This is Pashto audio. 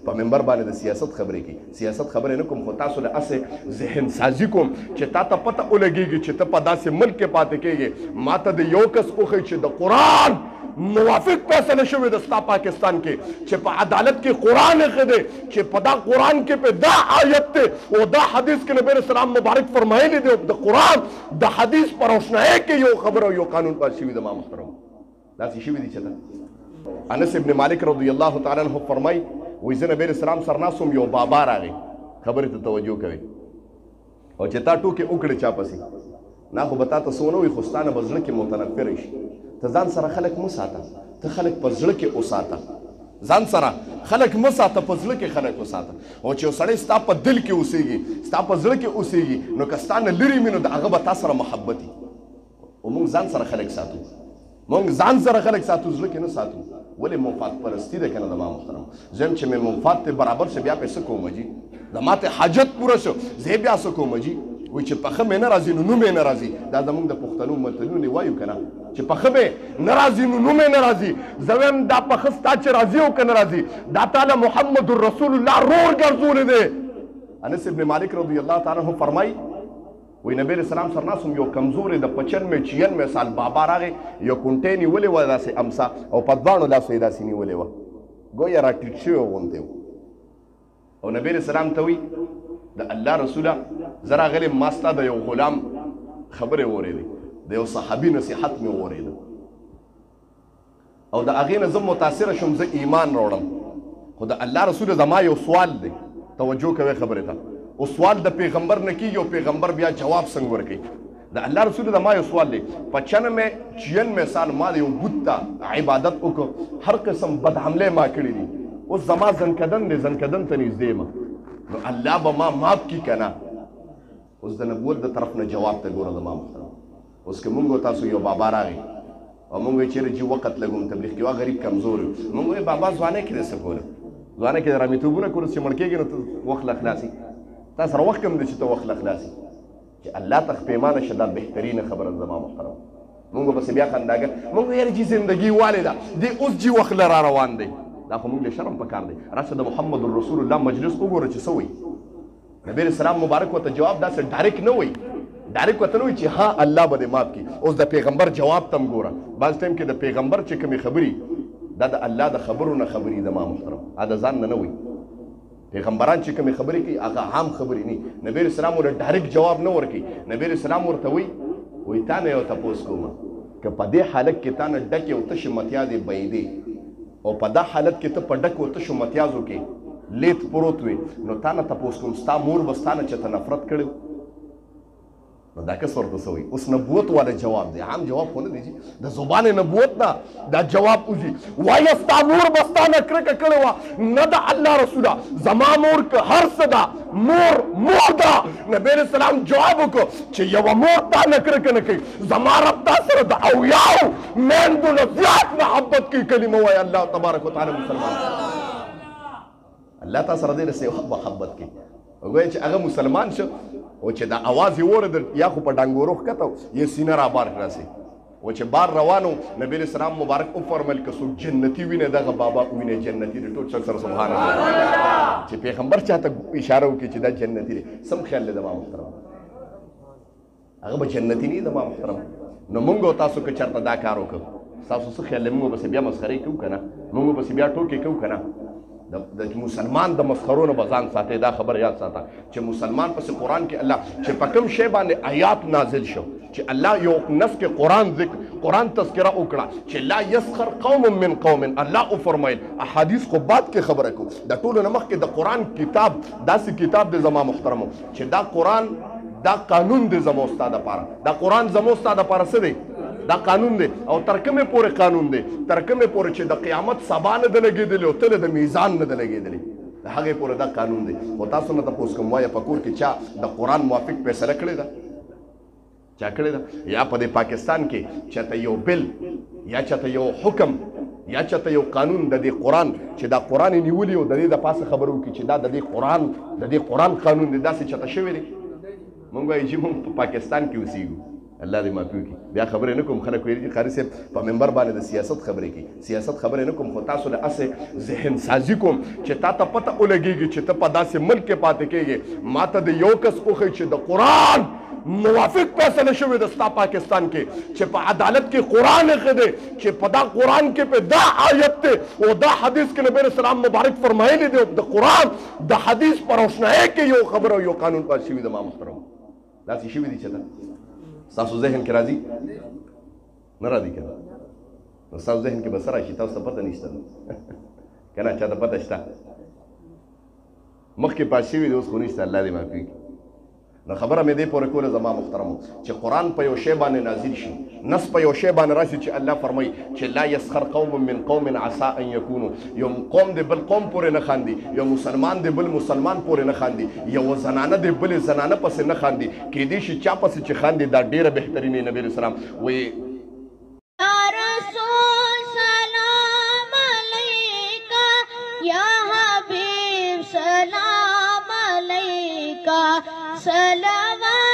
په منبر باندې د سیاست خبرې کوي. سیاست خبرې نه کوم، خو تاسو له اسې ذهن سازي کوم چې تا ته پته ولګېږي چې ته په داسې ملک کې پاتې کېږي. ما ته د یو کس وښیي چې د قرآن موافق فیصله شوی د ستا پاکستان کې، چې په عدالت کې قرآن ښه دی، چې په دا قرآن کې په دا آیت دی او دا حدیث کې نبی رسول الله مبارک فرمایلی دی، د قرآن د حدیث په روشنایۍ کې یو خبره او یو قانون پاس شوي د ما محترم داسې شوي دي. چې انس ابن مالک رضی الله تعالی عنه فرمایي وایي زه نبی رسول الله سره ناست وم، یو بابا راغی. خبرې ته توجه کوئ او چې تا ټوکې وکړې چا پسې نه خو به تا ته څه ونه وي، خو ستا نه به زړه کې متنفره شي. ته ځان سره خلک مه ساته، ته خلک په زړه کې وساته. ځان سره خلک مه ساته، په زړه کې خلک وساته. او چې یو سړی ستا په دل کې اوسېږي، ستا په زړه کې اوسېږي، نو که ستا نه لرې وي نو د هغه به تا سره محبت وي. او موږ ځان سره خلک ساتو، موږ ځان سره خلک ساتو، زړه کې نه ساتو. ولې منفعت پرستي ده که نه د ما محترم. زه یم چې مې منفعت ته برابر شو بیا پې څه کوم جي، د ما ته حاجت پوره شو زه بیا څه کوم جي. وایي چې پخه مې نه راځي نو نوم یې نه راځي. دا زموږ د پښتنو متلونه وایو که نه، چې پخه مې نه راځي نو نوم یې نه راځي. زه وایم دا پخه ستا چې راځي او که نه راځي، دا تعالی محمد رسول الله رور ګرځولی دی. انس ابن مالک رضی الله تعالی عنه فرمایي وایي نبی علیه السلام سره ناست وم، یو کمزورې د 95 سال بابا راغی، یو کونټۍ نیولې وه داسې امسا او په دواړو لاسو یې داسې نیولې وه، ګویا را ټیټ شوی غوندې و. او نبی علیه السلام ته وایي د الله رسوله زه راغلی ما ستا د یو غلام خبرې واورېدې، د یو صحابي نصیحت مې واورېده او د هغې نه زه متاثره شوم، زه ایمان راوړم. خو د الله رسوله زما یو سوال دی، توجه کوئ خبرې ته. او سوال د پیغمبر نه کېږي او پیغمبر بیا جواب څنګه ورکوي. د الله رسول زما یو سوال دی، 95 سال ما د یو بت ته عبادت وکړ، هر قسم بد حملې ما کړي دي، اوس زما زنکدن دی، زنکدن ته نږدې یم، نو الله به ما معاف کړي که نه؟ اوس د نبوت د طرف نه جواب ته ګوره زما محترم. اوس که مونږ تاسو یو بابا راغی او مونږ وایي چېرې چې وخت لګوم تبلیغ کې، وا غریب کمزور یو، مونږ وایي بابا ځوانۍ کې دې څه کوله؟ ځوانۍ کې د رامیتوبونه کول چې مړ کېږي نو ته وخت له خلاصي، تا سره وخت کم دی چې ته وخت له خلاصي. چې الله ته پیمانه شه دا بهترینه خبره زما محترم. مونږ پسې بیا خنداګر مونږ یاره چې زندګي والې ده دې اوس جي وخت له را روان دی، دا خو مونږ له شرم پکار دی. راشه د محمد رسول الله مجلس وګوره چې څه وایي. نبی علیه السلام مبارک ورته جواب داسې ډایرکټ نه وایي، ډایرکټ ورته نه وایي چې ها الله به دې معاف کړي. اوس د پیغمبر جواب ته م ګوره، بعض ټایم کې د پیغمبر چې کومې خبرې دا د الله د خبرو نه خبرې د ما محترم، دا د ځان نه نه وایي. پیغمبران چې کومې خبرې کوي هغه عام خبرې نه. نبی علیه السلام ورته ډایرکټ جواب نه ورکوي. نبی علیه السلام ورته وایي تا نه یو تپوس کومه، که په دې حالت کې تا نه ډکې او تشې متیازې بهېدې او په دا حالت کې ته په ډکو تشو متیازو کې لیت پروت وي، نو تا نه تپوس کوم ستا مور به ستا نه چېرته نفرت کړی؟ نو دا کس ورته څه وایي؟ اوس نبوت والا جواب دی، عام جواب خو نه دی چې د زبان نبوت نه دا جواب وځي. وایه ستا مور به ستا نه کرکه کړې وه؟ نه د الله رسوله زما مور که هر څه ده، مور ده. نبی علیه السلام جواب وکړو چې یوه مور تا نه کرکه نه کوي، زما رب تا سره د اویاو میندو نه زیات محبت کوي. کلمه وایه الله تبارک وتعالی مسلمان الله تا سره ډېره سیوا محبت کوي. وګورئ چې هغه مسلمان شو او چې دا اواز یې واورېد یا خو په ډنګورو ښکته یا سینه را بار راسي او چې بار روان و، نبی علیه السلام مبارک وفرمیل که څوک جنتي ویني دغه بابا ویني جنتي دی. ټول څوک سره سبحان الله چې پیغمبر چاته اشاره وکړي چې دا جنتي دی، سم خیال دی د ما محترم، هغه به جنتي نه وي د ما محترم. نو مونږ او تاسو که چېرته دا کار وکړو، ستاسو څه خیال دی؟ مونږ پسې بیا مسخرې کوو که نه؟ مونږ پسې بیا ټوکې کوو که نه؟ د مسلمان د مسخرو نه به ځان ساتئ. دا خبر یاد ساته چې مسلمان پسې قرآن کې الله چې په کوم شی باندې آیات نازل شو چې الله یو نس کې قرآن تذکره وکړه چې لا یسخر قوم من قوم، الله وفرمایل احادیث خو بعد کې خبره کوو، د ټولو نه مخکې د قرآن کتاب داسې کتاب دی زما محترمو چې دا قرآن دا قانون دی زما ستا دپاره، دا قرآن زما ستا دپاره څه دی؟ دا قانون دی. او تر کومې پورې قانون دی؟ تر کومې پورې چې د قیامت سبا نه ده لګېدلې او تله د میزان نه ده لګېدلې، د هغې پورې دا قانون دی. خو تاسو نه تپوس کوم وایه په کور کې چا د قرآن موافق فیصله کړې ده؟ چا کړې ده؟ یا په دې پاکستان کې چاته یو بل یا چاته یو حکم یا چاته یو قانون د دې قرآن چې دا قرآن یې نیولي او د دې د پاسه خبرو وکړي چې دا د دې قرآن قانون دی، داسې چاته شوی دی؟ مونږ وایو چې مونږ په پاکستان کې اوسېږو، الله دې معافي وکړي. بیا خبرې نه کوم، خلک ویلي قاري صاحب په منبر باندې د سیاست خبرې کوي. سیاست خبرې نه کوم، خو تاسو له هسې ذهن سازي کوم چې تا ته پته ولګېږي چې ته په داسې ملک کې پاتې کېږې. ما ته د یو کس وښیي چې د قرآن موافق فیصله شوې ده ستا پاکستان کې، چې په عدالت کې قرآن ایښی دی، چې په دا قرآن کې په دا آیت دی او دا حدیث کې نبی اسلام مبارک فرمایلی دی، د قرآن د حدیث په روشنایۍ کې یو خبره او یو قانون پاس شوي ده. ما محترم داسې شوي دي چې ده ستاسو ذهن کې راځي نه راځي که نو ستاسو ذهن کې به څه راشي؟ تاسو ته پته نشته که نه؟ چاته پته شته؟ مخکې پاس شوي دي، اوس خو نشته. الله دې معافي وکړي. نو خبره مې دې پورې کوله زما محترمو چې قرآن په یو شی باندې نازل شي، نص په یو شی باندې راشي چې الله فرمایي چې لا یسخر قوم من قوم عسى ان یکونوا، یو قوم د بل قوم پورې نه خاندي، یو مسلمان د بل مسلمان پورې نه خاندي، یو زنانه د بل زنانه پسې نه خاندي. کیدای شي چا پسې چې خاندي دا ډیره بهترینه. نبی اسلام وایي सलाम